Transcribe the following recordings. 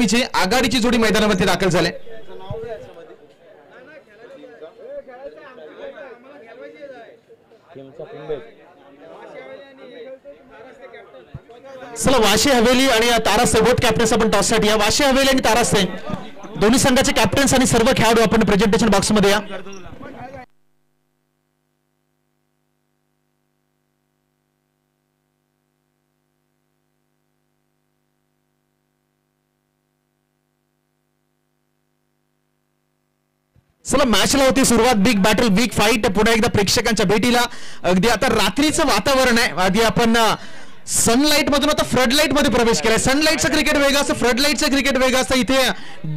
सलामीची आघाडीची जोडी मैदानावरती दाखल झाले. चला वाशी हवेली आणि तारास्ते बोथ कॅप्टन्स आपण टॉससाठी या. वाशी हवेली आणि तारास्ते दोन्ही संघाचे कॅप्टन्स आणि सर्व खेळाडू आपण प्रेझेंटेशन बॉक्स मध्ये या. चला मॅचला होती सुरुवात. बिग बॅटल, बिग फाईट पुन्हा एकदा प्रेक्षकांच्या भेटीला. अगदी आता रात्रीचं वातावरण आहे. आधी आपण सनलाइट मधून आता फ्लड लाईट मध्ये प्रवेश केलाय. सनलाइटचं क्रिकेट वेगळं असतं, फ्लड लाईटचं क्रिकेट वेगळं असतं. इथे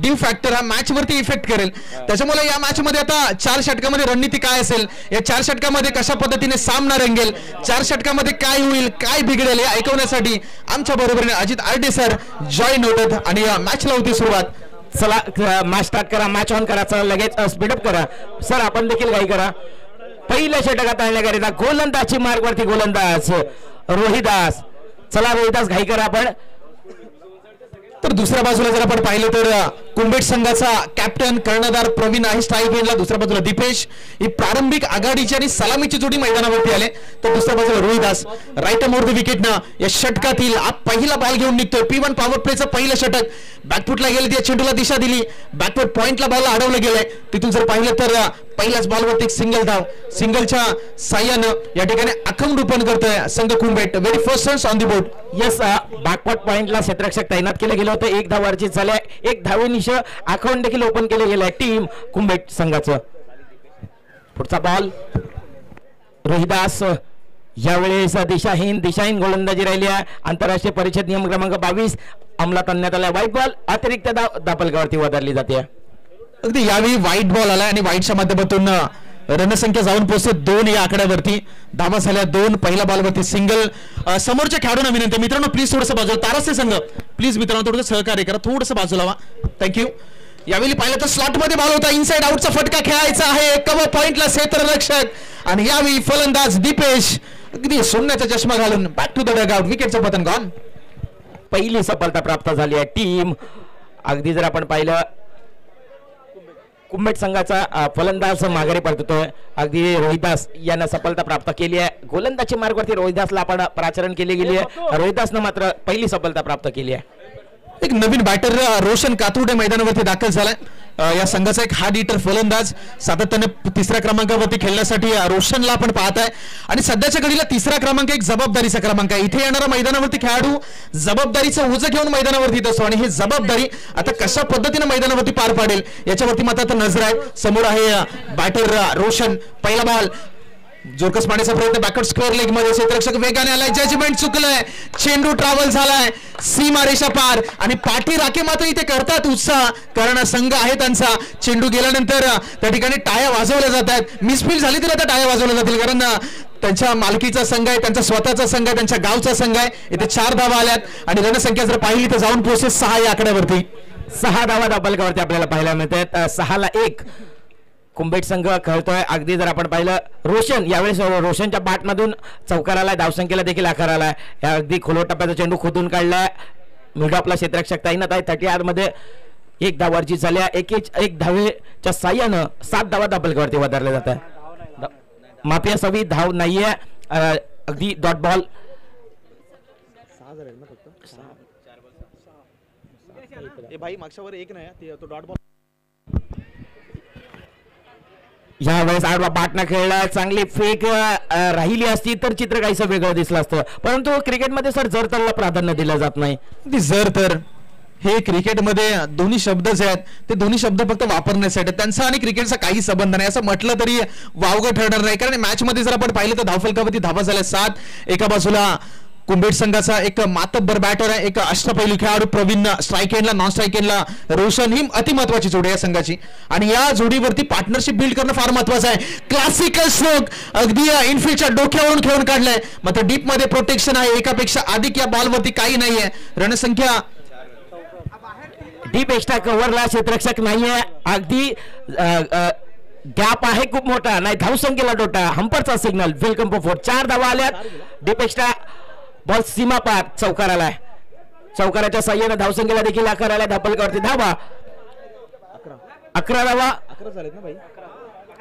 ड्यू फॅक्टर हा मॅच वरती इफेक्ट करेल. त्याच्यामुळे या मॅच मध्ये आता 4 षटकामध्ये रणनीती काय असेल, या 4 षटकामध्ये कशा पद्धतीने सामना रंगेल, 4 षटकामध्ये काय होईल, काय बिघडेल हे ऐकवण्यासाठी आमच्या बरोबरीने अजित आरडे सर जॉईन होतात आणि या मॅचला होती सुरुवात. चला मॅच स्टार्ट करा, मॅच ऑन करा, चला लगेच स्पीडअप करा. सर आपण देखील काही करा. पहिल्या षटकात आणण्याकरिता गोलंदाजी मार्गवरती गोलंदाज रोहिदास. चला रोहिदास घाई करा आपण. तर दुसऱ्या बाजूला जर आपण पाहिलं तर कुंभेट संघाचा कॅप्टन कर्णधार प्रवीण आहे स्ट्राईक एंडला. दुसऱ्या बाजूला दीपेश. ही प्रारंभिक आघाडीची आणि सलामीची जोडी मैदानावरती आले. तर दुसऱ्या बाजूला रोहिदास राईट मोर द विकेटनं या षटकातील पहिला बॉल घेऊन निघतोय. P1 पॉवर प्लेचं पहिलं षटक. बॅकफुटला गेले, त्या चेंडूला दिशा दिली, बॅकफुट पॉइंटला बॉलला अडवलं गेलंय. तिथून जर पाहिलं तर पहिल्याच बॉलवरती एक सिंगल धाव. सिंगलच्या साह्यानं या ठिकाणी अखंड ओपन करतोय संघ कुंभेट. Very first runs on the board. Yes, backward पॉइंटला क्षेत्ररक्षक तैनात केलं गेलं होतं. 1 धाव अर्जित झाले. 1 धावेनिश अकाउंट देखील ओपन केलं गेलंय टीम कुंभेट संघाचं. पुढचा बॉल रोहिदास. यावेळेस दिशाहीन गोलंदाजी राहिली आहे. आंतरराष्ट्रीय परिषद नियम क्रमांक 22 अंमलात आणण्यात आला. व्हाईट बॉल अतिरिक्त धाव धापलकावरती वधारली जाते. अगदी यावेळी व्हाईट बॉल आलाय आणि व्हाईटच्या माध्यमातून रणसंख्या जाऊन पोहोचते 2 या आकड्यावरती. धावा झाल्या 2. पहिल्या बॉलवरती सिंगल. समोरच्या खेळाडूंना विनंती मित्रांनो प्लीज थोडंसं बाजूला. तारास्ते संघ प्लीज मित्रांनो थोडंसं सहकार्य करा, थोडंसं बाजूला व्हा. थँक्यू. यावेळी पाहिलं तर स्लॉट मध्ये बॉल होता. इनसाइड आउटचा फटका खेळायचा आहे. कव्हर पॉइंटला क्षेत्ररक्षक आणि यावेळी फलंदाज दीपेश अगदी सोन्याचा चष्मा घालून बॅक टू द डगआउट. विकेटचं पतन गॉन. पहिली सफलता प्राप्त झाली आहे टीम. अगदी जर आपण पाहिलं कुंभेट संघाचा फलंदाज माघारी परततोय. अगदी रोहिदास यानं सफलता प्राप्त केली आहे. गोलंदाजी मार्गवरती रोहिदासला आपण प्राचरण केली गेली आहे. रोहिदासनं मात्र पहिली सफलता प्राप्त केली आहे. एक नवीन बॅटर रोशन कातुर्डे मैदानावरती दाखल झालाय. या संघाचा एक हार्ड हिटर फलंदाज. सातत्याने 3ऱ्या क्रमांकावरती खेळण्यासाठी रोशनला आपण पाहताय आणि सध्याच्या घडीला 3रा क्रमांक एक जबाबदारीचा क्रमांक आहे. इथे येणारा मैदानावरती खेळाडू जबाबदारीचं ओझं घेऊन मैदानावरती येत असतो आणि ही जबाबदारी आता कशा पद्धतीने मैदानावरती पार पाडेल याच्यावरती मात्र आता नजर आहे. समोर आहे बॅटर रोशन. पहिला बॉल जोरकस मारण्याचा प्रयत्न बॅकवर्ड स्क्वेअर लेग मध्ये. क्षेत्ररक्षक वेगाने आलाय. जजमेंट चुकलंय. चेंडू ट्रॅव्हल झालाय सीमा रेषा पार आणि पाठी राखे मात्र इथे करतात उत्साह, कारण संघ आहे त्यांचा. चेंडू गेल्यानंतर त्या ठिकाणी टाळ्या वाजवल्या जात आहेत. मिसफील झाली तरी आता टाळ्या वाजवल्या जातील, कारण त्यांच्या मालकीचा संघ आहे, त्यांचा स्वतःचा संघ आहे, त्यांच्या गावचा संघ आहे. इथे 4 धावा आल्यात आणि रणसंख्या जर पाहिली तर जाऊन पोहोचते 6 या आकड्यावरती. 6 धावा धापलकावरती आपल्याला पाहायला मिळतात. 6ला 1 कुंभेट संघ खेळतोय. अगदी जर आपण पाहिलं रोशन यावेळेस रोशनच्या बॅटमधून चौकाराला धावसंख्येला देखील आकार आलाय. अगदी खोलवर टप्प्याचा चेंडू खोदून काढलाय. मिड ऑफला क्षेत्ररक्षक तैनात आहे. 38 मध्ये 1 धाव अर्जित झाल्या. 1 धावेच्या साह्यानं 7 धावा धापलकावरती वधारल्या जात आहे. माफी असावी, धाव नाहीये. अगदी डॉट बॉल. भाई मागच्यावर 1 नाही तो डॉट बॉल. यावेळेस आडवा बॅटनं खेळला. चांगली फेक राहिली असती तर चित्र काहीसं वेगळं दिसलं असतं, परंतु क्रिकेटमध्ये सर जर तरला प्राधान्य दिलं जात नाही. जर तर हे क्रिकेटमध्ये दोन्ही शब्द जे आहेत ते दोन्ही शब्द फक्त वापरण्यासाठी, त्यांचा आणि क्रिकेटचा काही संबंध नाही असं म्हटलं तरी वावगं ठरणार नाही. कारण मॅच मध्ये जर आपण पाहिलं तर धावफलकावरती धावा झाल्या 7. एका बाजूला कुंभेट संघाचा एक मातब्बर बॅटर आहे, एक अष्टपैलू खेळाडू प्रवीण स्ट्राईक एंडला, नॉन स्ट्राईक एंडला रोशन. ही अति महत्वाची जोडी आहे संघाची आणि या जोडीवरती पार्टनरशिप बिल्ड करणं फार महत्वाचं आहे. क्लासिकल स्ट्रोक अगदी इनफिल्डच्या डोक्यावरून खेळून काढलाय, मात्र डीप मध्ये प्रोटेक्शन आहे. एकापेक्षा अधिक या बॉलवरती काही नाहीये. रणसंख्या डीप एक्स्ट्रा कव्हरला क्षेत्ररक्षक नाहीये. अगदी गॅप आहे खूप मोठा, नाही धावसंख्येला डोटा. हंपरचा सिग्नल. वेलकम फॉर 4 धावा आल्यात. डीप एक्स्ट्रा बॉल सीमा पार चौकार आलाय. चौकाराच्या साह्याने धावसंख्येला देखील आकार आला धापलकावरती धावा 11 धावा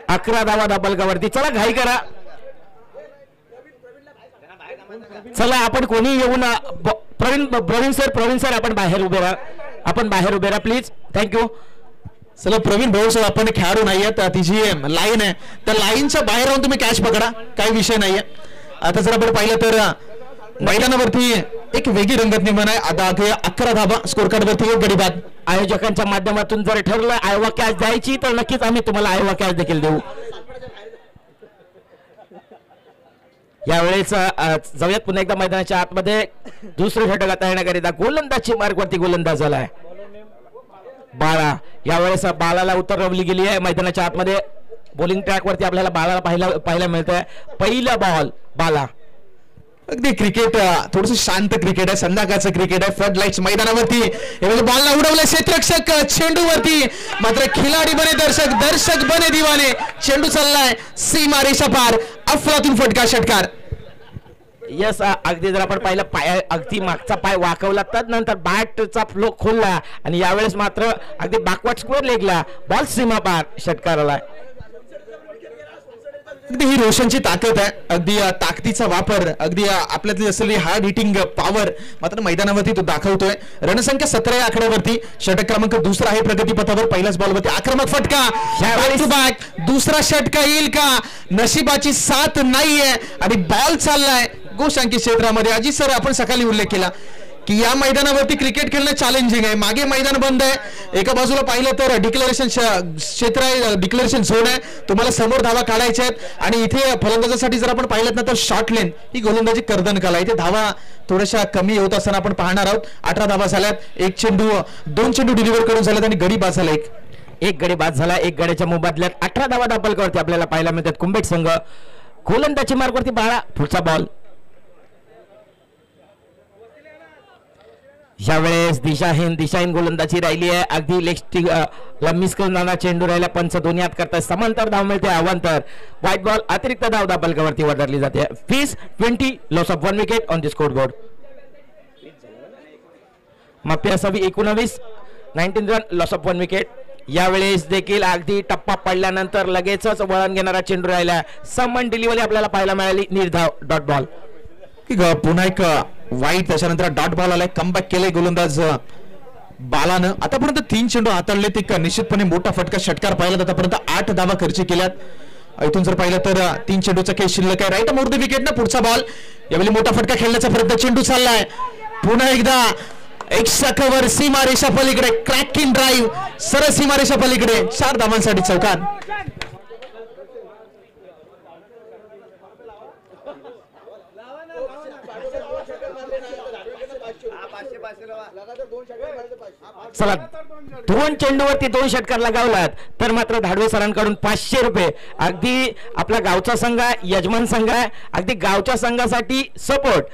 11 धावा धापलकावरती. चला घाई करा, चला आपण कोणी येऊन प्रवीण सर आपण बाहेर उभे राहा प्लीज. थँक्यू. चला प्रवीण भाऊ सर, आपण खेळाडू नाहीयेत, ती जी लाईन आहे त्या लाईनच्या बाहेर राहून तुम्ही कॅच पकडा, काही विषय नाहीये. आता जर आपण पाहिलं तर मैदानावरती एक वेगळी रंगत निर्माण आहे. आता 11 धावा स्कोर कार्ड वरती 1 गडी बाद. आयोजकांच्या माध्यमातून जर ठरलं आयवा कॅच द्यायची तर नक्कीच आम्ही तुम्हाला आयवा कॅच देखील देऊ. यावेळेस जाऊयात पुन्हा एकदा मैदानाच्या आतमध्ये. दुसरे षटक आता येण्याकरिता गोलंदाजची मार्गवरती गोलंदाज झालाय बाळा. यावेळेस बाळाला उतरवली गेली आहे मैदानाच्या आतमध्ये. बॉलिंग ट्रॅक वरती आपल्याला बाळाला पाहायला मिळतंय. पहिला बॉल बाळा. अगदी क्रिकेट थोडस शांत क्रिकेट आहे, संध्याकाळचं क्रिकेट आहे. फ्लड लाईट्स मैदानावरती बॉलला उडवलं क्षेत्ररक्षक चेंडूवरती, मात्र खिलाडी बने दर्शक बने दिवाने. चेंडू चाललाय सीमा रेषा पार, अफलातून फटका षटकार. यस, अगदी जर आपण पाहिलं पाय अगदी मागचा पाय वाकवला नंतर बॅटचा फ्लो खोलला आणि यावेळेस मात्र अगदी बॅकवर्ड स्क्वेअर लेगला बॉल सीमा पार षटकार आलाय. अगदी ही रोशनची ताकद आहे, अगदी ताकदीचा वापर, अगदी आपल्यातली असलेली हार्ड हिटिंग पॉवर मात्र मैदानावरती तो दाखवतोय. रणसंख्या 17 या आकड्यावरती. षटक क्रमांक 2 आहे प्रगतीपथावर. पहिल्याच बॉलवरती आक्रमक फटका, बॅक टू बॅक दुसरा षटका येईल का? नशिबाची साथ नाहीये आणि बॉल चाललाय गोशांकी क्षेत्रामध्ये. अजित सर, आपण सकाळी उल्लेख केला की या मैदानावरती क्रिकेट खेळणं चॅलेंजिंग आहे. मागे मैदान बंद आहे, एका बाजूला पाहिलं तर डिक्लेरेशन क्षेत्र आहे, डिक्लेरेशन झोन आहे, तुम्हाला समोर धावा काढायच्या आहेत आणि इथे फलंदाजासाठी जर आपण पाहिलं ना तर शॉर्ट लेन ही गोलंदाजी कर्दन कला. इथे धावा थोड्याशा कमी होत असताना आपण पाहणार आहोत. 18 धावा झाल्यात, 2 चेंडू डिलिव्हर करून झाल्यात आणि गडी बाद झाला. एक गडी बाद झाला. एक गड्याच्या मोबदल्यात 18 धावा दापलकावरती आपल्याला पाहायला मिळतात. कुंभेट संघ गोलंदाजी मार्गवरती बाळा. पुढचा बॉल. यावेळेस दिशाहीन गोलंदाजी राहिली आहे. अगदी लेग मिस करून जाणार चेंडू राहिला. पंच दोन्ही हात करतात. समांतर धाव मिळते. अवांतर व्हाईट बॉल. अतिरिक्त धाव दापलकावरती वरली जाते. Fees 20, loss of 1 wicket on the score board. माफी असावी 19 रन, लॉस ऑफ 1 विकेट. यावेळेस देखील अगदी टप्पा पडल्यानंतर लगेचच वळण घेणारा चेंडू राहिला. समन डिलिव्हरी आपल्याला पाहायला मिळाली. निर्धाव डॉट बॉल. पुन्हा एक वाईट, त्याच्यानंतर डॉट बॉल आलाय. कमबॅक केलंय गोलंदाज बालानं. आतापर्यंत 3 चेंडू हाताळले, ते निश्चितपणे मोठा फटका षटकार पाहिला. आतापर्यंत 8 धावा खर्च केल्यात. इथून जर पाहिलं तर 3 चेंडूचा खेळ शिल्लक आहे. राईट मोर द विकेट ना. पुढचा बॉल. यावेळी मोठा फटका खेळण्याचा प्रयत्न. चेंडू चाललाय पुन्हा एकदा एक शाखावर सीमा रेषा पलीकडे. क्रॅकिंग ड्राईव्ह सरळ सीमा रेषा पलीकडे. 4 धावांसाठी चौकार. चला 2 चेंडूवरती 2 षटकार लगावलात तर मात्र धाडवे सरांकडून 500 रुपये. अगदी आपला गावचा संघ आहे, यजमान संघ आहे, अगदी गावच्या संघासाठी सपोर्ट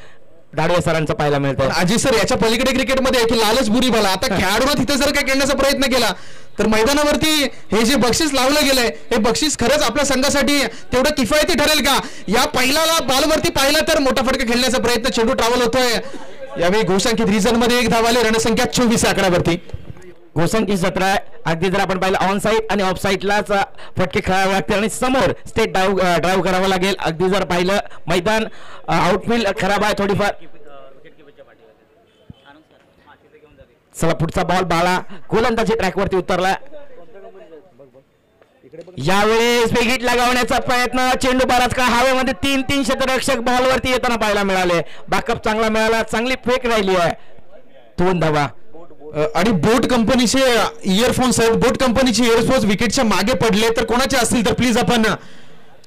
धाडवे सरांचा पाहायला मिळतं. अजित सर, याच्या पलीकडे क्रिकेटमध्ये आहे की लालच बुरी बाला. आता खेळाडूंना तिथे जर काही खेळण्याचा प्रयत्न केला तर मैदानावरती हे जे बक्षीस लावलं गेलंय हे बक्षीस खरंच आपल्या संघासाठी तेवढं किफायती ठरेल का? या पहिल्याला बॉलवरती पाहिला तर मोठा फटका खेळण्याचा प्रयत्न. चेंडू ट्रॅव्हल होतोय. यावेळी घोषांकित रिझन मध्ये 1 धाव आले. रणसंख्या 24 आकड्यावरती. घोषांकित 17. अगदी जर आपण पाहिलं ऑन साईड आणि ऑफ साईडलाच फटके खेळावे लागते आणि समोर स्टेट ड्राईव्ह करावं लागेल. अगदी जर पाहिलं मैदान आउटफील्ड खराब आहे थोडीफार. चला पुढचा बॉल बाळा. गोलंदाजी ट्रॅकवरती उतरला. यावेळेस वेगीट लगावण्याचा प्रयत्न. चेंडू बराच काळ हवेमध्ये. 3 क्षेत्ररक्षक बॉलवरती येताना पाहायला मिळाले. बॅकअप चांगला मिळाला. चांगली फेक राहिली आहे. 2 धावा. आणि बोट कंपनीचे इयरफोन्स आहेत. बोट कंपनीचे इयरफोन्स विकेटच्या मागे पडले तर कोणाचे असतील तर प्लीज आपण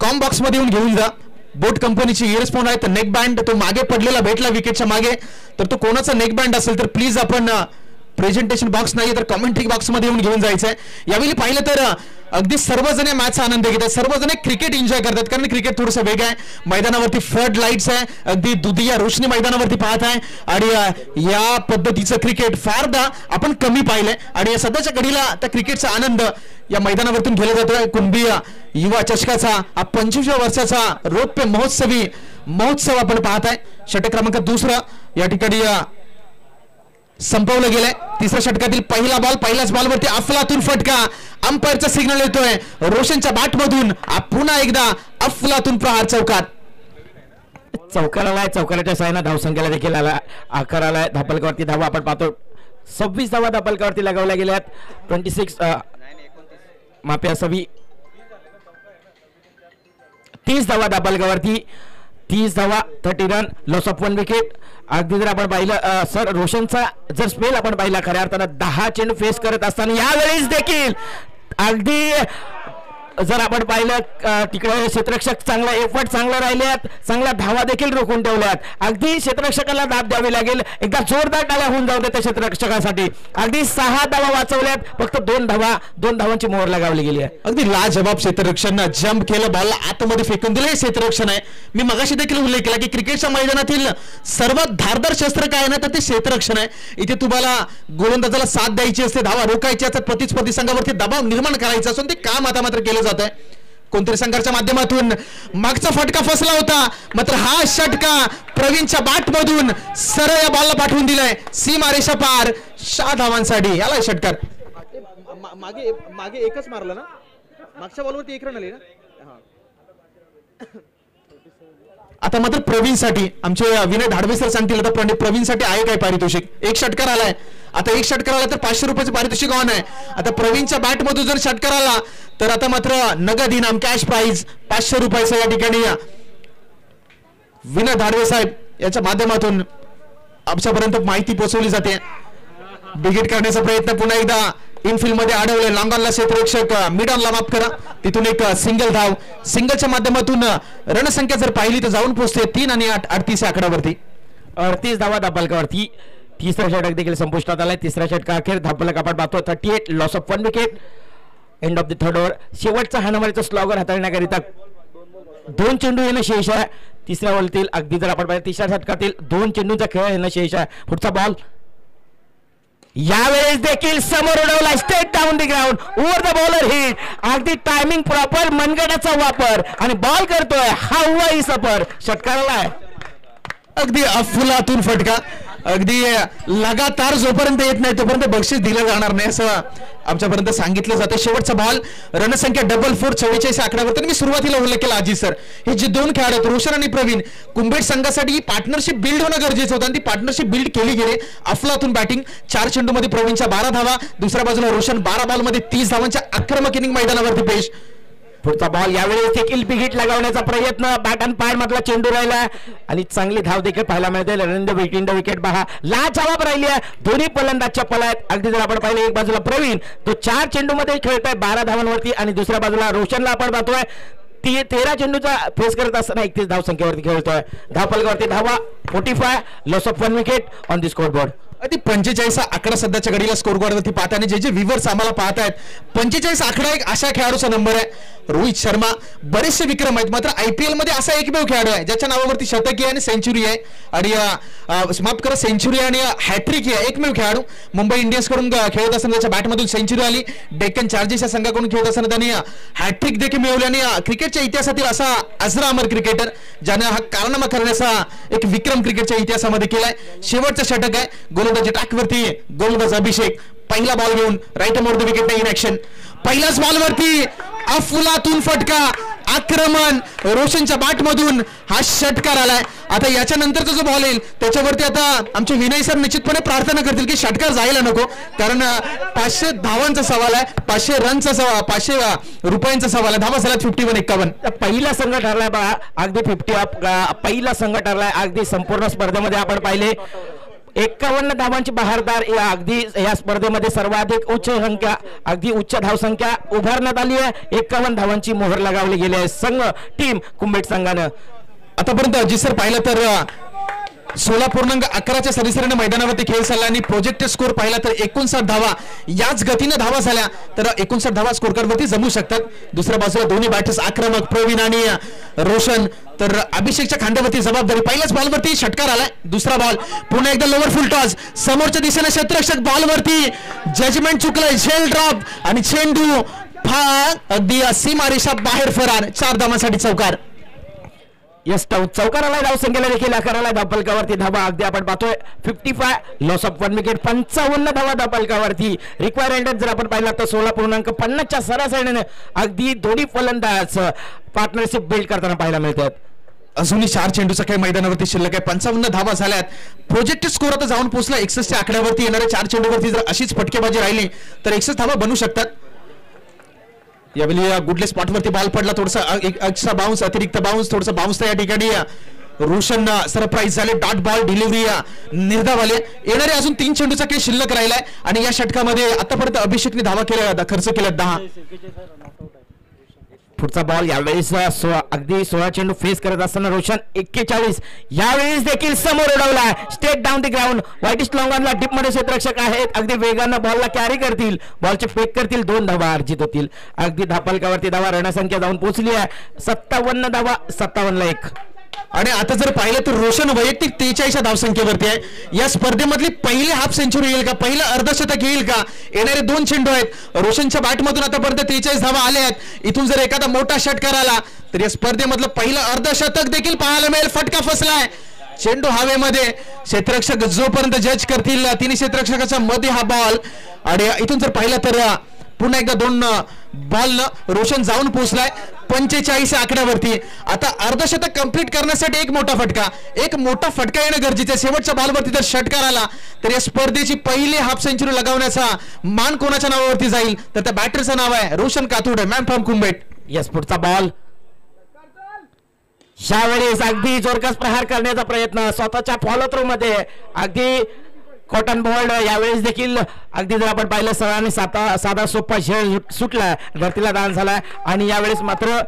कॉम बॉक्स मध्ये येऊन घेऊन जा. बोट कंपनीचे इयरफोन आहेत. नेक बँड तो मागे पडलेला भेटला विकेटच्या मागे, तर तो कोणाचा नेक बँड असेल तर प्लीज आपण प्रेझेंटेशन बॉक्स नाही तर कमेंट्री बॉक्स मध्ये येऊन घेऊन जायचंय. यावेळी पाहिलं तर अगदी सर्वजण मॅचचा आनंद घेतात. सर्वजण क्रिकेट एन्जॉय करतात कारण क्रिकेट थोडंसं वेगळं आहे. मैदानावरती फ्लड लाईट्स आहे. अगदी दुधिया रोशनी मैदानावरती पाहत आहे आणि या पद्धतीचं क्रिकेट फारदा आपण कमी पाहिलंय आणि सध्याच्या घडीला त्या क्रिकेटचा आनंद या मैदानावरतून घेतला जातोय. कुणबी युवा चषकाचा 25व्या वर्षाचा रौप्य महोत्सव आपण पाहत आहे. षटक क्रमांक 2 या ठिकाणी संपवलं गेलंय. तिसऱ्या षटकातील पहिला बॉल, पहिल्याच बॉलवरती अफलातून फटका. अंपायरचा सिग्नल येतोय रोशनच्या बॅटमधून. पुन्हा एकदा अफलातून प्रहार चौकार. चौकाराला चौकाराच्या साहाय्याने धावसंख्येला देखील आकाराला धापलकावरती धावा आपण पाहतो. 26 धावा धापलकावरती लगावल्या गेल्यात. 26 माफी असावी 30 धावा धापलकावरती. 30 धावा 30 रन, लॉस ऑफ 1 विकेट. अगदी जर आपण पाहिलं सर रोशनचा जर स्पेल आपण पाहिला खऱ्या अर्थानं 10 चेंडू फेस करत असताना यावेळेस देखील अगदी जर आपण पाहिलं तिकडे क्षेत्ररक्षक चांगला एफर्ट चांगला राहिल्यात, चांगल्या धावा देखील रोखून ठेवल्यात. अगदी क्षेत्ररक्षकाला दाब द्यावी लागेल. एकदा जोरदार टाळ्या होऊन जाऊ दे त्या क्षेत्ररक्षकासाठी. अगदी 6 धावा वाचवल्यात, फक्त 2 धावांची मोहर लगावली गेली आहे. अगदी लाजवाब क्षेत्ररक्षण जम्प केलं, बॉलला आतमध्ये फेकून दिलं. हे क्षेत्ररक्षण आहे. मी मगाशी देखील उल्लेख केला की क्रिकेटच्या मैदानातील सर्वात धारदार शस्त्र काय ना तर ते क्षेत्ररक्षण आहे. इथे तुम्हाला गोलंदाजाला साथ द्यायची असते, धावा रोखायची असतात, प्रतिस्पर्धी संघावरती दबाव निर्माण करायचा असून ते काम आता मात्र केलं जात आहे. कोणतरी संघाच्या माध्यमातून मागचा फटका फसला होता, मात्र हा षटका प्रवीणच्या बॅटमधून सरळ या बॉलला पाठवून दिलाय सीमारेषा पार 6 धावांसाठी. याला षटकार. मागे एकच मारलं ना, मागच्या बॉलवरती 1 रन आली ना. आता मात्र प्रवीणसाठी आमचे विनय धाडवे सर सांगतील. आता प्रवीणसाठी आहे काय पारितोषिक? 1 षटकार आलाय. आता 1 षटकार आला तर 500 रुपयाचं पारितोषिक ऑन आहे. आता प्रवीणच्या बॅटमधून जर षटकार आला तर आता मात्र नगद इनाम कॅश प्राइज 500 रुपयाचं या ठिकाणी विनय धाडवे साहेब याच्या माध्यमातून आमच्यापर्यंत माहिती पोहोचवली जाते. बिगेट करण्याचा प्रयत्न पुन्हा एकदा इनफिल्ड मध्ये अडवले. लॉंगॉनला क्षेत्ररक्षक, मिड ऑनला माफ करा, तिथून एक सिंगल धाव. सिंगलच्या माध्यमातून रणसंख्या जर पाहिली तर जाऊन पोहोचते 3 आणि 8 38 आकड्यावरती. 38 धावा धापलकावरती. तिसरा षटक देखील संपुष्टात आलाय. तिसऱ्या षटका अखेर धापलक आपण पाहतो 38, loss of 1 wicket. End of the third over. शेवटचा हाणामारीचा स्लॉगर हाताळण्याकरिता 2 चेंडू येणं शेष आहे. तिसऱ्या ओव्हरतील अगदी जर आपण पाहिलं तिसऱ्या षटकातील 2 चेंडूचा खेळ येणं शेष आहे. पुढचा बॉल यावेळेस देखील समोर उडवला, straight down the ground, over the bowler hit. अगदी टायमिंग प्रॉपर, मनगटाचा वापर आणि बॉल करतोय हवाई सफर. षटकाराला आहे. अगदी अफलातून फटका. अगदी लगातार जोपर्यंत येत नाही तोपर्यंत बक्षीस दिलं जाणार नाही असं आमच्यापर्यंत सांगितलं जातं. शेवटचा बॉल, रणसंख्या 44 44 आकड्यावरती. मी सुरुवातीला उल्लेख केला अजित सर, हे जे 2 खेळाडू आहेत रोशन आणि प्रवीण, कुंभेट संघासाठी ही पार्टनरशिप बिल्ड होणं गरजेचं होतं आणि ती पार्टनरशिप बिल्ड केली गेली. अफलातून बॅटिंग. 4 चेंडूमध्ये प्रवीणच्या 12 धावा, दुसऱ्या बाजूला रोशन 12 बॉलमध्ये 30 धावांच्या आक्रमक इनिंग मैदानावरती पेश. पुढचा बॉल यावेळेस देखील बिगिट लगावण्याचा प्रयत्न, बॅट अँड पॅड मधला चेंडू राहिला आणि चांगली धाव देखील पाहायला मिळते. रनिंग द विकेट पहा, लाजवाब राहिली आहे. दोन्ही फलंदाज चप्पल आहेत. अगदी जर आपण पाहिलं एक बाजूला प्रवीण तो 4 चेंडूमध्ये खेळतोय 12 धावांवरती आणि दुसऱ्या बाजूला रोशनला आपण पाहतोय 13 चेंडूचा फेस करत असताना 31 धाव संख्येवरती खेळतोय. धावफलकावरती धावा 45, loss of 1 wicket on the score board. ती 45 आकडा सध्याच्या घडीला स्कोर बोर्डवरती पाहताना जे व्ह्यूअर्स आम्हाला पाहतायत, 45 आकडा एक अशा खेळाडूचा नंबर आहे. रोहित शर्मा बरेचसे विक्रम आहेत, मात्र IPL मध्ये असा एकमेव खेळाडू आहे ज्याच्या नावावरती शतकी आहे आणि सेंचुरी आहे आणि माफ करा सेंचुरी आणि हॅट्रिक आहे. एकमेव खेळाडू मुंबई इंडियन्स कडून खेळत असताना त्याच्या बॅटमधून सेंचुरी आली. डेक्कन चार्जर्स या संघाकडून खेळत असताना त्यांनी हॅट्रिक देखील मिळवली आणि क्रिकेटच्या इतिहासातील असा अजरा अमर क्रिकेटर ज्याने हा कारनामा करण्याचा एक विक्रम क्रिकेटच्या इतिहासामध्ये केलाय. शेवटचं षटक आहे. गोलंदाजी ट्रॅकवरती गोलंदाज अभिषेक पहिला बॉल घेऊन right more the wicket in action. पहिल्याच बॉलवरती अफलातून फटका, आक्रमण रोशनच्या बॅटमधून हा षटकार आलाय. आता याच्या नंतरचा जो बॉल येईल त्याच्यावरती आता आमचे विनय सर निश्चितपणे प्रार्थना करतील की षटकार जायला नको, कारण 500 धावांचा सवाल आहे, 500 रनचा सवाल, 500 रुपयांचा सवाल आहे. धावा झाला 51-51. पहिला संघ ठरलाय बघा, अगदी 50 अप पहिला संघ ठरलाय. अगदी संपूर्ण स्पर्धेमध्ये आपण पाहिले 51 धावांची बहारदार अगदी या स्पर्धेमध्ये सर्वाधिक उच्च संख्या, अगदी उच्च धावसंख्या उभारण्यात आली आहे. 51 धावांची मोहर लगावली गेली आहे संघ टीम कुंभेट संघानं. आतापर्यंत अजित सर पाहिलं तर 16.11च्या सरीसरीने मैदानावरती खेळ चालला आणि प्रोजेक्टेड स्कोर पाहिला तर 59 धावा याच गतीने धावा झाल्या तर 59 धावा स्कोर कार्डवरती जमू शकतात. दुसऱ्या बाजूला दोन्ही बॅटर्स आक्रमक प्रवीण आणि रोशन, तर अभिषेकच्या खांद्यावरती जबाबदारी. पहिल्याच बॉलवरती षटकार आलाय. दुसरा बॉल पुन्हा एकदा लोअर फुल टॉस, समोरच्या दिशेने क्षेत्ररक्षक बॉलवरती जजमेंट चुकलंय, झेल ड्रॉप आणि चेंडू अगदी सीमारेषा बाहेर फरार. 4 धावांसाठी चौकार. यस चौकाराला धावसंख्येला देखील आकाराला धावफलकावरती धावा अगदी आपण पाहतोय 55 लॉस ऑफ 1 विकेट 55 धावा धावफलकावरती रिक्वायर्ड जर आपण पाहिला तर 16.50च्या सरासरीने अगदी दोन्ही फलंदाज पार्टनरशिप बिल्ड करताना पाहायला मिळतात. अजूनही 4 चेंडूचा काही मैदानावरती शिल्लक आहे. 55 धावा झाल्यात. प्रोजेक्टेड स्कोर आता जाऊन पोहोचला 61च्या आकड्यावरती. येणाऱ्या 4 चेंडूवरती जर अशीच फटकेबाजी राहिली तर 61 धावा बनू शकतात. यावेळी गुडले स्पॉटवरती बॉल पडला. थोडासा एक्स्ट्रा बाउन्स अतिरिक्त बाउन्स थोडासा बाउन्स या ठिकाणी रोशन सरप्राईज झाले. डॉट बॉल डिलिव्हरी निर्धावाले. येणारे अजून 3 चेंडूचा काही शिल्लक राहिलाय आणि या षटकामध्ये आतापर्यंत अभिषेकने धावा केल्या खर्च केल्या 10. पुढचा बॉल यावेळेस अगदी 16 चेंडू फेस करत असताना रोशन 41 यावेळेस देखील समोर उडवला. Straight down the ground. व्हाईटिश लॉंगॉनला डीप मध्ये क्षेत्ररक्षक आहेत. अगदी वेगानं बॉलला कॅरी करतील. बॉलचे फेक करतील. 2 धावा अर्जित होतील. अगदी धापलकावरती धावा रणसंख्या जाऊन पोहोचली आहे 57 धावा 57ला 1. आणि आता जर पाहिलं तर रोशन वैयक्तिक 43 धावसंख्येवरती आहे. या स्पर्धेमधली पहिली हाफ सेंचुरी येईल का पहिलं अर्धशतक येईल का. येणारे 2 चेंडू आहेत रोशनच्या बॅटमधून आतापर्यंत 43 धावा आल्या आहेत. इथून जर एखादा मोठा षटकार आला तर या स्पर्धेमधलं पहिलं अर्धशतक देखील पाहायला मिळेल. फटका फसलाय. चेंडू हवेमध्ये. क्षेत्ररक्षक जोपर्यंत जज करतील तिन्ही क्षेत्ररक्षकाच्या मध्ये हा बॉल. आणि इथून जर पाहिलं तर पुन्हा एकदा 2 बॉल रोशन जाऊन पोहोचलाय 45 आकड्यावरती. आता अर्धशतक कंप्लीट करण्यासाठी एक मोठा फटका येणं गरजेचं आहे. शेवटच्या बॉलवरती जर षटकार आला तर या स्पर्धेची पहिली हाफ सेंचुरी लगावण्याचा मान कोणाच्या नावावरती जाईल तर त्या बॅटरचं नाव आहे रोशन कातुडे मॅन फ्रॉम कुंबेट. यस पुढचा बॉल यावेळेस अगदी जोरकस प्रहार करण्याचा प्रयत्न स्वतःच्या फॉलो थ्रू मध्ये अगदी कॉटन बॉल्ड. यावेळेस देखील अगदी जर आपण पाहिलं सरांनी साधा सोपा खेळ सुटला धरतीला दान झाला. आणि यावेळेस मात्र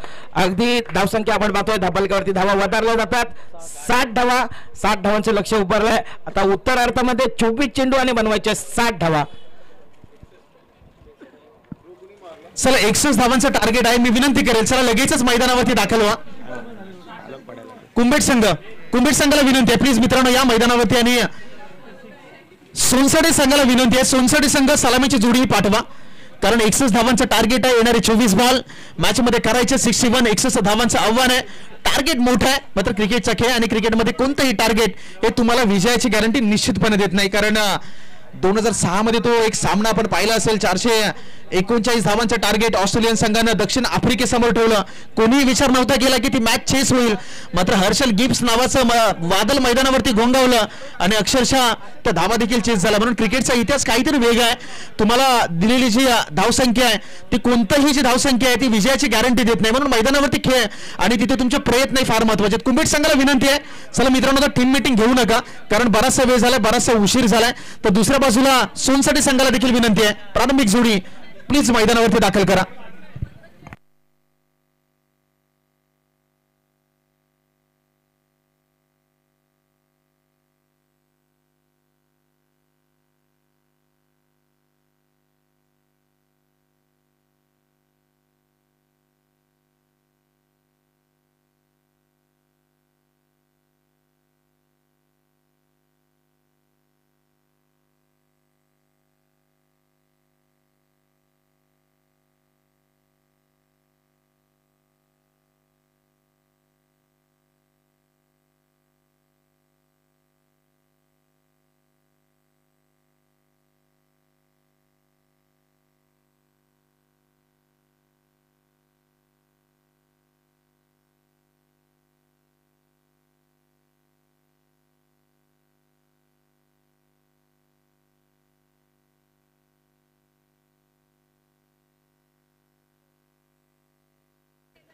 अगदी धावसंख्या आपण पाहतोय धापलकावरती धावा वधारल्या जातात. 60 धावांचं लक्ष उभारलंय. आता उत्तरार्धामध्ये 24 चेंडू आणि बनवायचे 60 धावा. चला 61 धावांचं टार्गेट आहे. मी विनंती करेल चला लगेचच मैदानावरती दाखल व्हा. कुंभेट संघाला विनंती आहे प्लीज मित्रांनो या मैदानावरती. आणि सोनसडे संघाला विनंती आहे सोनसडे संघ सलामीची जोडी पाठवा कारण 61 धावांचं टार्गेट आहे. येणारे 24 बॉल मॅच मध्ये करायचे 61. 61 धावांचं आव्हान आहे. टार्गेट मोठं आहे मात्र क्रिकेटचा खेळ आणि क्रिकेटमध्ये कोणतंही टार्गेट हे तुम्हाला विजयाची गॅरंटी निश्चितपणे देत नाही. कारण 2006 मध्ये तो एक सामना आपण पाहिला असेल 439 धावांचं टार्गेट ऑस्ट्रेलियन संघानं दक्षिण आफ्रिकेसमोर ठेवलं. कोणीही विचार नव्हता केला की ती मॅच चेस होईल. मात्र हर्षल गिब्स नावाचं वादळ मैदानावरती घोंगावलं आणि अक्षरशः त्या धावा देखील चेस झाला. म्हणून क्रिकेटचा इतिहास काहीतरी वेगळा आहे. तुम्हाला दिलेली जी धावसंख्या आहे ती कोणतीही जी धावसंख्या आहे ती विजयाची गॅरंटी देत नाही. म्हणून मैदानावरती खेळ आणि तिथे तुमचे प्रयत्न फार महत्वाचे आहेत. कुंभेट संघाला विनंती आहे चला मित्रांनो टीम मीटिंग घेऊ नका कारण बराचसा वेळ झालाय बराचसा उशीर झालाय. तर दुसऱ्या बाजूला सोनसडे संघाला देखील विनंती आहे प्रारंभिक जोडी प्लीज मैदानावरती दाखल करा.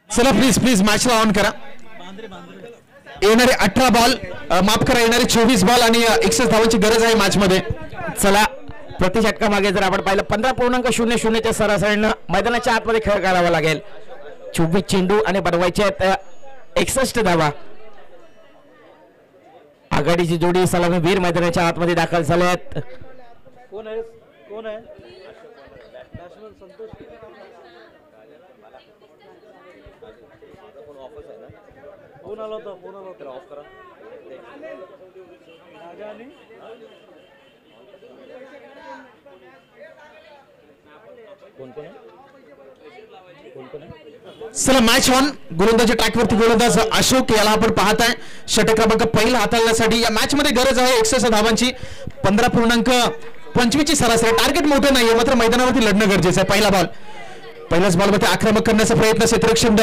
चला प्लीज मॅचला ऑन करा. येणारे 18 बॉल माफ करा येणारे 24 बॉल आणि 61 धावांची गरज आहे मॅच मध्ये. चला प्रति षटका मागे जर आपण पाहिलं 15.00च्या सरासरीनं मैदानाच्या आतमध्ये खेळ करावा लागेल. 24 चेंडू आणि बनवायचे आहेत 61 धावा. आघाडीची जोडी सलामी वीर मैदानाच्या आतमध्ये दाखल झाले आहेत. कोण आहे फोन आला होता ऑफ करा. कोण चला मॅच ऑन. गोलंदाजी ट्रॅकवरती गोलंदाज अशोक याला आपण पाहताय. षटक क्रमांक पहिला हाताळण्यासाठी या मॅच मध्ये गरज आहे 61 धावांची. 15.25 ची सरासरी. टार्गेट मोठं नाहीये मात्र मैदानावरती लढणं गरजेचं आहे. पहिल्याच बॉल मध्ये आक्रमक करण्याचा प्रयत्न क्षेत्ररक्षण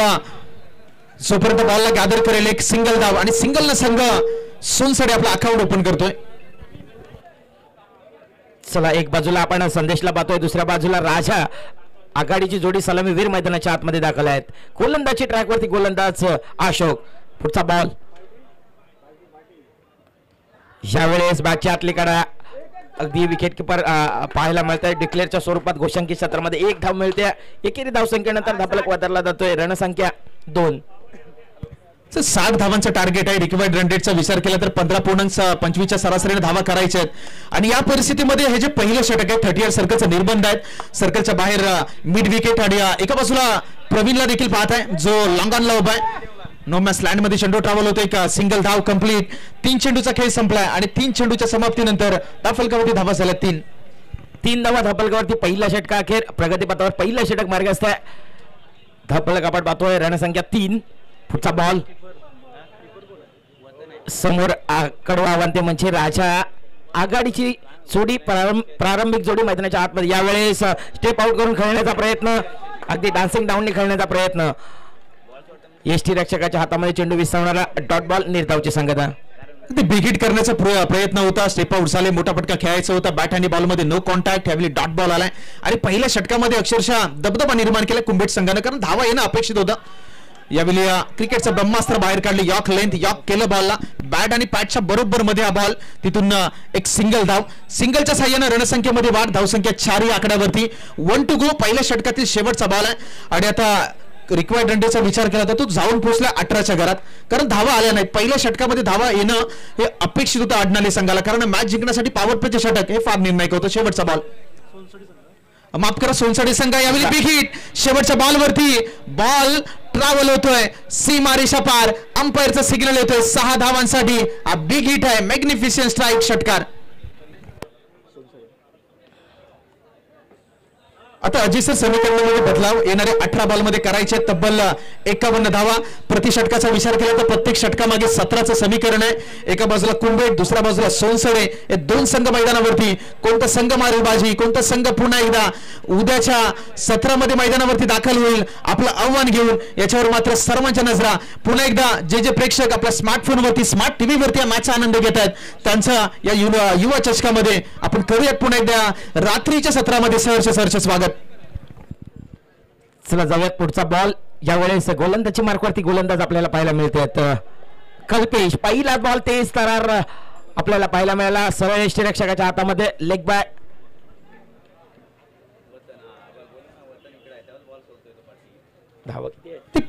जोपर्यंत बॉलला गॅदर करेल एक सिंगल धाव आणि सिंगल न संघ सोनसडे आपला अकाउंट ओपन करतोय. चला एक बाजूला आपण संदेशला पाहतोय, दुसऱ्या बाजूला राजा आघाडीची जोडी सलामीवीर मैदानाच्या आतमध्ये दाखल आहेत. गोलंदाजी ट्रॅकवरती गोलंदाज अशोक. पुढचा बॉल यावेळेस बॅटच्या आतली कडा अगदी विकेट किपर पाहायला मिळत आहे. डिक्लेअरच्या स्वरूपात घोषंकी क्षेत्रामध्ये 1 धाव मिळते. एकेरी धावसंख्येनंतर धापलक वादरला जातोय. रणसंख्या 2. 60 धावांचं टार्गेट आहे. रिक्वायर्ड रन रेटचा विचार केला तर 15.25 च्या सरासरीने धावा करायच्या आहेत आणि या परिस्थितीमध्ये हे जे पहिलं षटक आहे 30 सर्कलचं निर्बंध आहेत. सर्कलच्या बाहेर मिड विकेट आणि एका बाजूला प्रवीणला देखील पाहत आहे जो लॉंग ऑनला उभा आहे. नो मॅच लँड मध्ये चेंडू ट्रॅव्हल होतोय. एक सिंगल धाव कंप्लीट. 3 चेंडूचा खेळ संपलाय आणि 3 चेंडूच्या समाप्तीनंतर धाफलकावरती धावा झाल्या 3 धावा धापलकावरती. पहिला षटक अखेर प्रगतीपथावर पहिलं षटक मार्गस्थ आहे. धापलक आपण पाहतोय. रणसंख्या 3. पुढचा बॉल समोर कडवा आव्हान म्हणजे राजा आघाडीची जोडी प्रारंभिक जोडी मैदानाच्या आतमध्ये. यावेळेस स्टेप आउट करून खेळण्याचा प्रयत्न, अगदी डान्सिंग डाऊनने खेळण्याचा प्रयत्न. एसटी रक्षकाच्या हातामध्ये चेंडू विसरणारा डॉट बॉल. निर्धावची संगता. बिगिट करण्याचा प्रयत्न होता. स्टेप आउट झाले. मोठा फटका खेळायचा होता. बॅट आणि बॉल मध्ये नो कॉन्टॅक्ट. यावेळी डॉट बॉल आलाय आणि पहिल्या षटकामध्ये अक्षरशः दबदबा निर्माण केला कुंभेट संघानं कारण धावा येणं अपेक्षित होतं. यावेळी क्रिकेटचं ब्रह्मास्त्र बाहेर काढले. यॉक लेंथ यॉक केलं बॉलला. बॅट आणि पॅटच्या बरोबर मध्ये हा बॉल. तिथून एक सिंगल धाव. सिंगलच्या साह्यानं रणसंख्येमध्ये वाढ. धावसंख्या 4 या आकड्यावरती. 1 टू गो. पहिल्या षटकातील शेवटचा बॉल आहे आणि आता रिक्वायर्ड रन रेटचा विचार केला तर तो जाऊन पोहोचला 18च्या घरात कारण धावा आल्या नाहीत. पहिल्या षटकामध्ये धावा येणं हे अपेक्षित होतं आडनाले संघाला कारण मॅच जिंकण्यासाठी पॉवर प्लेचे षटक हे फार निर्णायक होतं. शेवटचा बॉल माफ करा सोनसडे संघ. यावेळी बिग हिट. शेवटच्या बॉलवरती बॉल ट्रॅव्हल होतोय सीमारेषा पार. अंपायरचा सिग्नल येतोय 6 धावांसाठी. हा बिग हिट आहे. मॅग्निफिशियंट स्ट्राईक षटकार. आता अजिसर समीकरणामध्ये बदलाव येणाऱ्या 18 बॉलमध्ये करायचे तब्बल 51 धावा. प्रति षटकाचा विचार केला तर प्रत्येक षटकामागे 17चं समीकरण आहे. एका बाजूला कुंभेट दुसऱ्या बाजूला सोनसडे हे 2 संघ मैदानावरती. कोणता संघ मारेल बाजी, कोणता संघ पुन्हा एकदा उद्याच्या सत्रामध्ये मैदानावरती दाखल होईल आपलं आव्हान घेऊन याच्यावर मात्र सर्वांच्या नजरा पुन्हा एकदा जे प्रेक्षक आपल्या स्मार्टफोनवरती स्मार्ट टीव्हीवरती या मॅचचा आनंद घेत आहेत त्यांचा या युवा चषकामध्ये आपण करूयात पुन्हा एकदा रात्रीच्या सत्रामध्ये सहर्ष स्वागत. चला जाऊयात पुढचा बॉल. यावेळेस गोलंदाजी मार्कवरती गोलंदाज आपल्याला पाहायला मिळतात. कल्पेश. पहिला बॉल तेज तरार आपल्याला पाहायला मिळाला. सरळ यष्टीरक्षकाच्या हातामध्ये लेग बाय.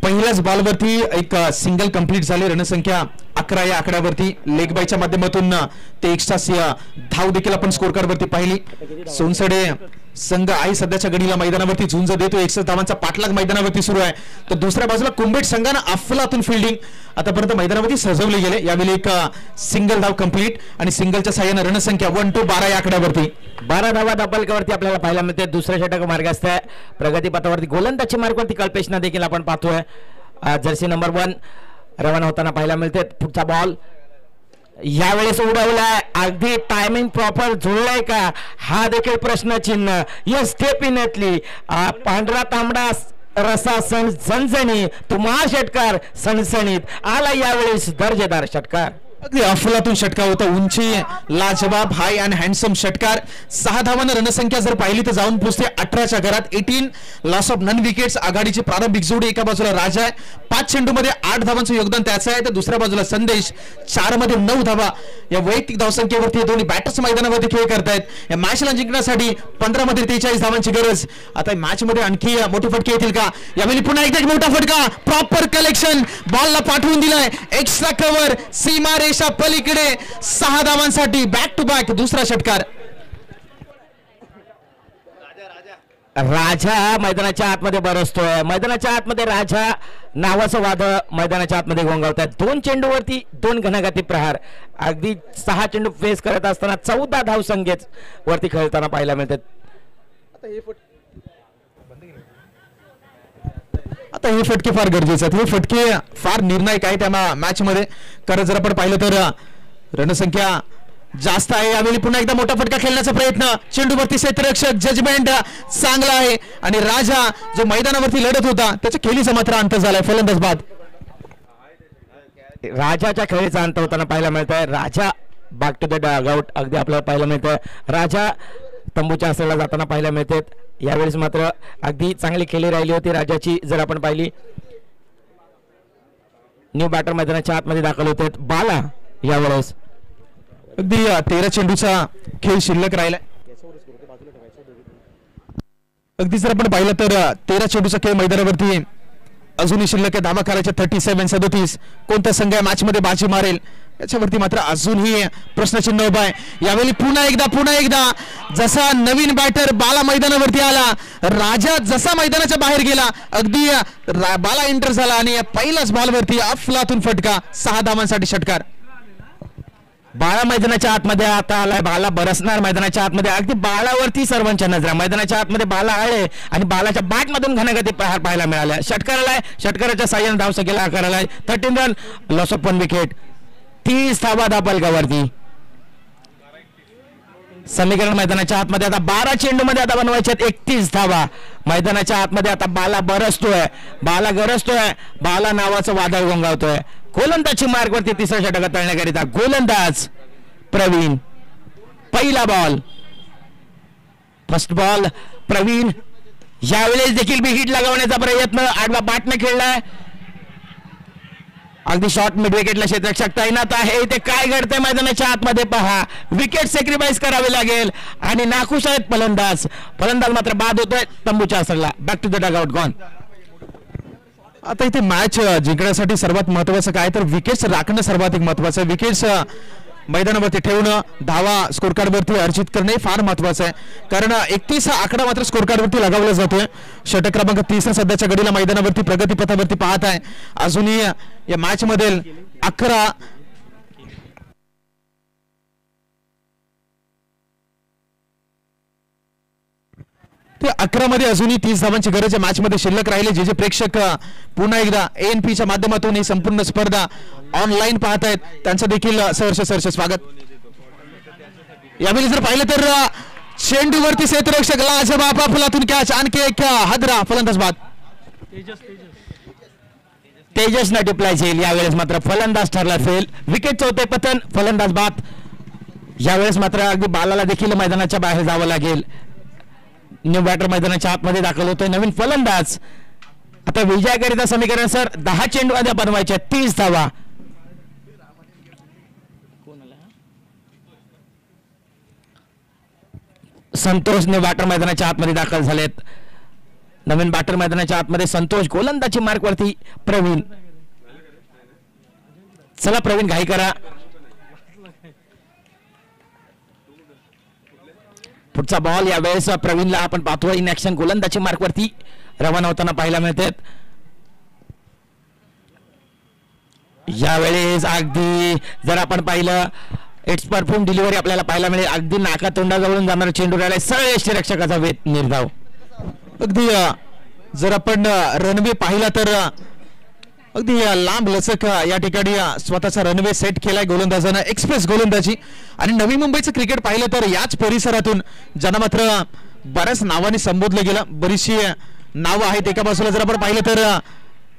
पहिल्याच बॉलवरती एक सिंगल कंप्लीट झाले. रणसंख्या 11 या आकड्यावरती. लेग बायच्या माध्यमातून ते एक्स्ट्रा धाव देखील आपण स्कोर कार्ड वरती पाहिली. सोनसडे संघ आहे सध्याच्या घडीला मैदानावरती झुंज देतो. 61 धावांचा पाठलाग मैदानावरती सुरू आहे. तर दुसऱ्या बाजूला कुंभेट संघानं अफलातून फिल्डिंग आतापर्यंत मैदानावरती सजवले गेले. यावेळी एक सिंगल धाव कंप्लीट आणि सिंगलच्या साह्यानं रणसंख्या 1 to 12 या आकड्यावरती. 12 धावा धापलकावरती आपल्याला पाहायला मिळते. दुसऱ्या षटक मार्गस्थ आहे. प्रगतीपथावरती गोलंदाजी मार्गवरती कल्पेशना देखील आपण पाहतोय. जर्सी नंबर 1 रवाना होताना पाहायला मिळते. पुढचा बॉल यावेळेस उडवलाय. अगदी टायमिंग प्रॉपर जुळलाय का हा देखील प्रश्नचिन्ह. Yes definitely. पांढरा तांबडा रसा झणझणी तुम्हा षटकार सणसणीत आला. यावेळेस दर्जेदार षटकार. अगदी अफलातून षटकार होता. उंची लाजवाब हाय अँड हँडसम षटकार. 6 धावांना रणसंख्या जर पाहिली तर जाऊन पोहोचते 18च्या घरात. 18 लॉस ऑफ नन विकेट्स. आघाडीची प्रारंभिक जोडी. एका बाजूला राजा आहे 5 चेंडूमध्ये 8 धावांचं योगदान त्याचं आहे. तर दुसऱ्या बाजूला संदेश 4 मध्ये 9 धावा. या वैयक्तिक धावसंख्येवरती दोन्ही बॅटर्स मैदानावरती खेळ करतायत. या मॅचला जिंकण्यासाठी 15 मध्ये 43 धावांची गरज. आता मॅच मध्ये आणखी मोठे फटके येतील का. यावेळी पुन्हा एकदा एक मोठा फटका. Proper collection. बॉलला पाठवून दिलाय. Extra cover. सीमा पलीकडे 6 धावांसाठी. बॅक टू बॅक दुसरा षटकार. राजा मैदानाच्या आतमध्ये बरसतोय. मैदानाच्या आतमध्ये राजा नावाचं वादळ मैदानाच्या आतमध्ये गोंगावतात. 2 चेंडूवरती 2 घणाघाती प्रहार. अगदी 6 चेंडू फेस करत असताना 14 धावसंख्येच वरती खेळताना पाहायला मिळतात. आता हे फटके फार गरजेचे आहेत, हे फटके फार निर्णायक आहेत त्या मॅच मध्ये. कारण जर आपण पाहिलं तर रणसंख्या जास्त आहे. यावेळी पुन्हा एकदा मोठा फटका खेळण्याचा प्रयत्न, चेंडूवरती क्षेत्ररक्षक, जजमेंट चांगला आहे आणि राजा जो मैदानावरती लढत होता त्याच्या खेळीचा मात्र अंत झालाय. फलंदाज बाद. राजाच्या खेळीचा अंत होताना पाहायला मिळत आहे. राजा बॅक टू द डगआउट अगदी आपल्याला पाहायला मिळतंय. राजा तंबूच्या आसनाला जाताना पाहायला मिळते. यावेळेस मात्र अगदी चांगली खेळी राहिली होती राजाची. जर आपण पाहिली न्यू बॅटर मैदानाच्या आतमध्ये दाखल होते बाला. यावेळेस अगदी 13 चेंडूचा खेळ शिल्लक राहिलाय. अगदी जर आपण पाहिलं तर 13 चेंडूचा खेळ मैदानावरती अजूनही शिल्लक आहे. धावा करायच्या 37-37. कोणता संघ मॅच मध्ये बाजी मारेल याच्यावरती मात्र अजूनही प्रश्नचिन्ह उभा आहे. यावेळी पुन्हा एकदा जसा नवीन बॅटर बाला मैदानावरती आला, राजा जसा मैदानाच्या बाहेर गेला अगदी बाला एंटर झाला आणि पहिल्याच बॉलवरती अफलातून फटका. 6 धावांसाठी षटकार. बाळा मैदानाच्या आतमध्ये आता आलाय. बाला बरसणार मैदानाच्या आतमध्ये. अगदी बाळावरती सर्वांच्या नजरा. मैदानाच्या आतमध्ये बाला आले आणि बालाच्या बॅट मधून घनगती पाहायला मिळाल्या. षटकाराला षटकाराच्या साह्याने धावसंख्येला आकार आलाय. 13 रन, लॉस ऑफ 1 विकेट. 30 धावा धापलकावरती. समीकरण मैदानाच्या आतमध्ये आता 12 चेंडू मध्ये आता बनवायच्यात 31 धावा. मैदानाच्या आतमध्ये आता बाला बरसतोय, बाला गरजतोय, बाला नावाचं वादळ गोंगावतोय. गोलंदाजची मार्कवरती तिसरा षटक तळण्याकरिता गोलंदाज प्रवीण. पहिला बॉल, फर्स्ट बॉल प्रवीण. यावेळेस देखील बिग हिट लगावण्याचा प्रयत्न. आडवा बाटने खेळलाय. अगदी शॉर्ट मिड विकेटला क्षेत्ररक्षक तैनात आहे. ते काय घडतंय मैदानाच्या आतमध्ये पहा. विकेट सॅक्रिफाईस करावे लागेल आणि नाखुश आहेत फलंदाज. फलंदाज मात्र बाद होतोय तंबूच्या असरला. Back to the dugout gone. आता इथे मॅच जिंकण्यासाठी सर्वात महत्वाचं काय तर विकेट्स राखणं सर्वाधिक महत्वाचं. विकेट्स मैदानावरती ठेवणं, धावा स्कोर कार्डवरती अर्जित करणे फार महत्वाचं आहे. कारण 31 हा आकडा मात्र स्कोर कार्डवरती लगावला जातोय. षटक क्रमांक 30 सध्याच्या घडीला मैदानावरती प्रगतीपथावरती पाहत आहे. अजूनही या मॅच मधील 11 मध्ये अजूनही 30 धावांची गरज मॅच मध्ये शिल्लक राहिले. जे प्रेक्षक पुन्हा एकदा ANPच्या माध्यमातून ही संपूर्ण स्पर्धा ऑनलाईन पाहत आहेत त्यांचं देखील सहर्ष स्वागत. यावेळी जर पाहिलं तर चेंडूवरती क्षेत्ररक्षक लाजवाब फुलातून कॅच. आणखी एक हादरा. फलंदाज बाद. तेजस न टिपलाय झेल. यावेळेस मात्र फलंदाज ठरला फेल. विकेटचं होते पतन. फलंदाज बाद. यावेळेस मात्र अगदी बालाला देखील मैदानाच्या बाहेर जावं लागेल. न्यू बॅटर मैदानाच्या आतमध्ये दाखल होतोय नवीन फलंदाज. आता विजयाकरिता समीकरण सर 10 चेंडू मध्ये बनवायचे 30 धावा. संतोष न्यू बॅटर मैदानाच्या आतमध्ये दाखल झालेत. नवीन बॅटर मैदानाच्या आतमध्ये संतोष. गोलंदाजी मार्कवरती प्रवीण. चला प्रवीण घाई करा. पुढचा बॉल यावेळेस प्रवीणला आपण पाहतो इन ऍक्शन. गोलंदाजी मार्कवरती रवाना होताना पाहायला मिळते. यावेळेस अगदी जर आपण पाहिलं इट्स परफॉर्म डिलिव्हरी आपल्याला पाहायला मिळेल. अगदी नाका तोंडाजवळून जाणारा चेंडू राहिला. सरळ यष्टीरक्षकाचा वेध निर्धाव. अगदी जर आपण रनवे पाहिला तर अगदी लांब लचक या ठिकाणी स्वतःचा रनवे सेट केलाय गोलंदाजानं. एक्सप्रेस गोलंदाजी. आणि नवी मुंबईचं क्रिकेट पाहिलं तर याच परिसरातून ज्यांना मात्र बऱ्याच नावाने संबोधलं गेलं. बरीचशी नावं आहेत. एका बाजूला जर आपण पाहिलं तर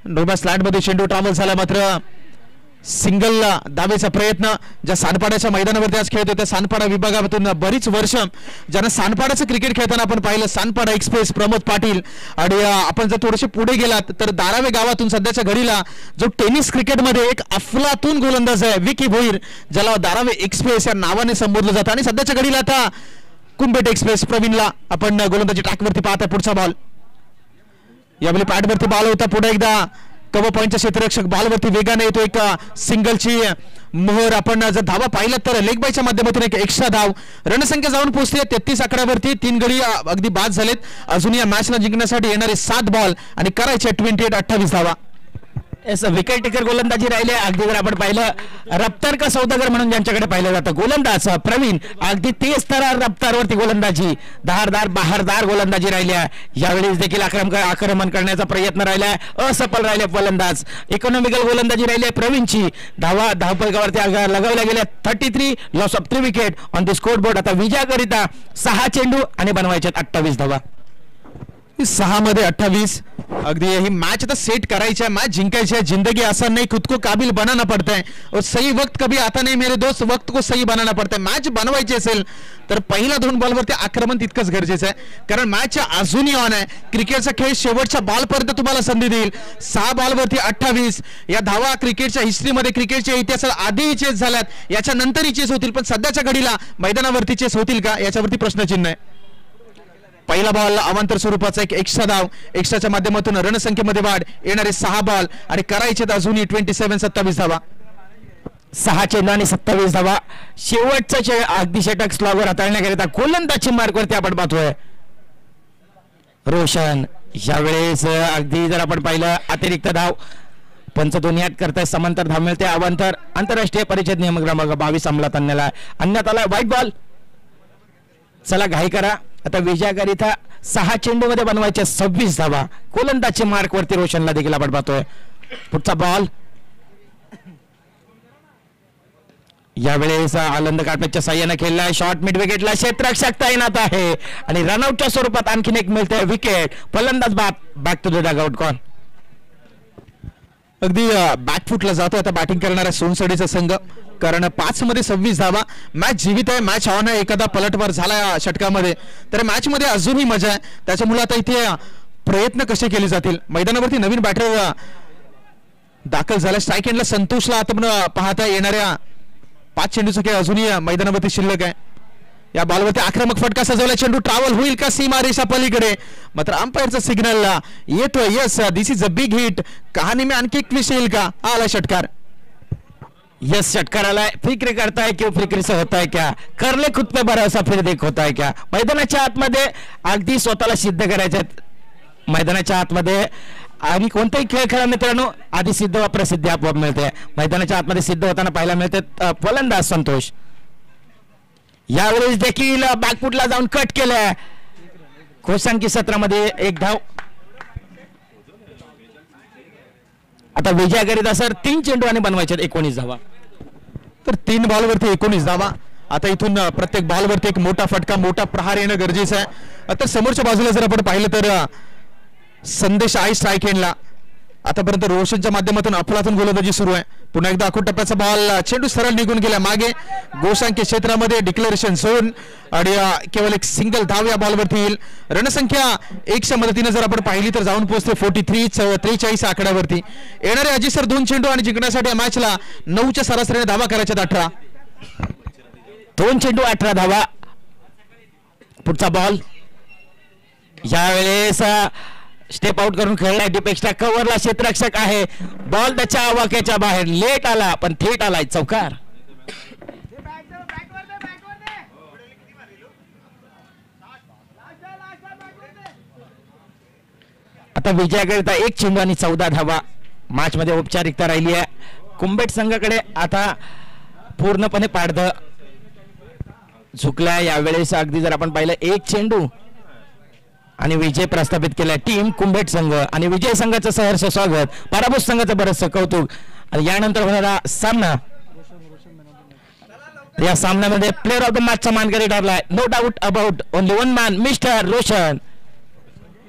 नोबा स्लॅट मध्ये चेंडू ट्रॅव्हल झाला मात्र सिंगल दावेचा प्रयत्न. ज्या सानपाड्याच्या मैदानावरती आज खेळत होत्या सानपाडा विभागातून बरीच वर्ष ज्यांना सानपाड्याचं क्रिकेट खेळताना आपण पाहिलं सानपाडा एक्सप्रेस प्रमोद पाटील. आणि आपण जर थोडेसे पुढे गेलात तर दारावे गावातून सध्याच्या घडीला जो टेनिस क्रिकेटमध्ये एक अफलातून गोलंदाज आहे विकी भोईर, ज्याला दारावे एक्सप्रेस या नावाने संबोधलं जातं. आणि सध्याच्या घडीला आता कुंभेट एक्सप्रेस प्रवीणला आपण गोलंदाजी ट्रॅकवरती पाहता. पुढचा बॉल यावेळी पॅडवरती बॉल होता. पुढे एकदा कव्हर पॉईंटचा क्षेत्ररक्षक बॉलवरती वेगाने येतो. एक सिंगलची मोहर. आपण जर धावा पाहिलं तर लेग बायच्या माध्यमातून एक एक्स्ट्रा धाव. रणसंख्या जाऊन पोहोचली 33 आकड्यावरती. 3 गडी अगदी बाद झालेत. अजून या मॅचला जिंकण्यासाठी येणारे 7 बॉल आणि करायचे 28 धावा. विकेट टेकर गोलंदाजी राहिले. अगदी जर आपण पाहिलं रफ्तार का सौदागर म्हणून ज्यांच्याकडे पाहिलं जातं गोलंदाज प्रवीण, अगदी तेज रफ्तारवरती गोलंदाजी, धारदार बहारदार गोलंदाजी राहिल्या. यावेळेस देखील आक्रमण करण्याचा प्रयत्न राहिलाय, असफल राहिले फलंदाज. इकॉनॉमिकल गोलंदाजी राहिली प्रवीणची. धावफलकावरती लगावल्या गेल्या 33, loss of 3 wicket on the score board. आता विजयाकरिता 6 चेंडू आणि बनवायचे 28 धावा. 6 मध्ये 28. अगदी ही मैच आता सेट करायची है, मैच जिंकायची है. जिंदगी आसान नहीं, खुद को काबिल बनाना पड़ता है और सही वक्त कभी आता नहीं मेरे दोस्त, वक्त को सही बनाना पड़ता है. मॅच बनवायची असेल तर पहिला 2 बॉलवरती आक्रमण तितकंच गरजेचं आहे, कारण मॅच अजूनही ऑन आहे. क्रिकेटचा खेळ शेवटच्या बॉलपर्यंत तुम्हाला संधी देईल. 6 बॉलवरती 28 या धावा क्रिकेटच्या हिस्ट्रीमध्ये, क्रिकेटच्या इतिहासात आधीही चेस झाल्यात, याच्या नंतरही चेस होतील, पण सध्याच्या घडीला मैदानावरती चेस होतील का याच्यावरती प्रश्नचिन्ह आहे. पहिला बॉल अवांतर स्वरूपाचा एक एक्स्ट्रा धाव, एक्स्ट्राच्या माध्यमातून रणसंख्येमध्ये वाढ. येणारे 6 बॉल आणि करायचे अजूनही 27 धावा. 6 चेंडू आणि 27 धावा. शेवटचं अगदी षटक स्लॉगर हाताळण्याकरिता गोलंदाजी मार्कवरती आपण पाहतोय रोशन. यावेळेस अगदी जर आपण पाहिलं अतिरिक्त धाव पंच दोन्ही आठ करताय, समांतर धाव मिळते. अवांतर आंतरराष्ट्रीय परिषद नियम क्रमांक 22 अंमलात आणण्यात आला. White ball. चला घाई करा. आता विजयाकरिता 6 चेंडू मध्ये बनवायचे 26 धावा. गोलंदाजी मार्कवरती रोशनला देखील आपण पाहतोय. पुढचा बॉल यावेळेस आनंद कार्पेटच्या साह्याने खेळलाय. शॉर्ट मिड विकेटला क्षेत्ररक्षक तैनात आहे आणि रनआउटच्या स्वरूपात आणखीन एक मिळते विकेट. फलंदाज बॅक टू द डगआउट. कॉन अगदी बॅकफुटला जातो आता बॅटिंग करणारा सोनसडेचा संघ, कारण 5 मध्ये 26 धावा. मॅच जीवित आहे, मॅच ऑन आहे. एखादा पलटवार झाला षटकामध्ये तर मॅच मध्ये अजूनही मजा आहे. त्याच्यामुळे आता इथे प्रयत्न कसे केले जातील. मैदानावरती नवीन बॅटर दाखल झाला. स्ट्राईक एंडला संतोषला आपण पाहता येणाऱ्या 5 चेंडूचा खेळ अजूनही मैदानावरती शिल्लक आहे. या बॉलवरती आक्रमक फटका सजवला. चेंडू ट्रॅव्हल होईल का सीमारेषा पलीकडे, मात्र अंपायरचा सिग्नल येतोय. Yes, this is a big hit. कहाणी में आणखी एक ट्विस्ट येईल का. आला षटकार. यस, षटकार आलाय. फिक्र करता है क्यों, फिक्र से होता है क्या, कर ले खुद पे भरोसा फिर देख होता है क्या. मैदानाच्या आतमध्ये अगदी स्वतःला सिद्ध करायचे. मैदानाच्या आतमध्ये आणि कोणताही खेळ खेळा मित्रांनो, आधी सिद्ध व प्रसिद्धी आपोआप मिळते. मैदानाच्या आतमध्ये सिद्ध होताना पाहायला मिळते फलंदाज संतोष. यावेळेस देखील बॅकफुटला जाऊन कट केलंय. कोसांकी 17 मध्ये 1 धाव. आता विजयाकरिता सर 3 चेंडू आणि बनवायचे 19 धावा. तर 3 बॉलवरती 19 धावा. आता इथून प्रत्येक बॉलवरती एक मोठा फटका, मोठा प्रहार येणं गरजेचं आहे. आता समोरच्या बाजूला जर आपण पाहिलं तर संदेश आहे स्ट्राईक एंडला. आतापर्यंत रोशनच्या माध्यमातून अफलातून गोलंदाजी सुरू आहे. पुन्हा एकदा आखूड टप्प्याचा बॉल, चेंडू सरळ निघून गेला मागे. गोसांकी क्षेत्रामध्ये डिक्लेरेशन झोन आणि केवळ एक सिंगल धाव या बॉलवरती येईल. रणसंख्या 1च्या मदतीने जर आपण पाहिली तर जाऊन पोहोचते 43 आकड्यावरती. येणारे अजी सर 2 चेंडू आणि जिंकण्यासाठी या मॅचला 9च्या सरासरीने धावा करायच्यात 18. 2 चेंडू 18 धावा. पुढचा बॉल यावेळेस स्टेप आउट करून खेळलाय. डीप एक्स्ट्रा कव्हरला क्षेत्ररक्षक आहे. बॉल त्याच्या आवाक्याच्या बाहेर लेट आला पण थेट आलाय. चौकार. आता विजयाकरिता 1 चेंडू आणि 14 धावा. मॅच मध्ये औपचारिकता राहिली आहे. कुंभेट संघाकडे आता पूर्णपणे पाडद झुकलाय. यावेळेस अगदी जर आपण पाहिलं 1 चेंडू आणि विजय प्रस्थापित केलाय टीम कुंभेट संघ. आणि विजय संघाचं सहर्ष स्वागत, पराभूत संघाचं बरंचसं कौतुक. आणि यानंतर होणारा सामना, या सामन्यामध्ये प्लेअर ऑफ द मॅचचा मानकरी ठरलाय. No doubt about only 1 man, mister Roshan.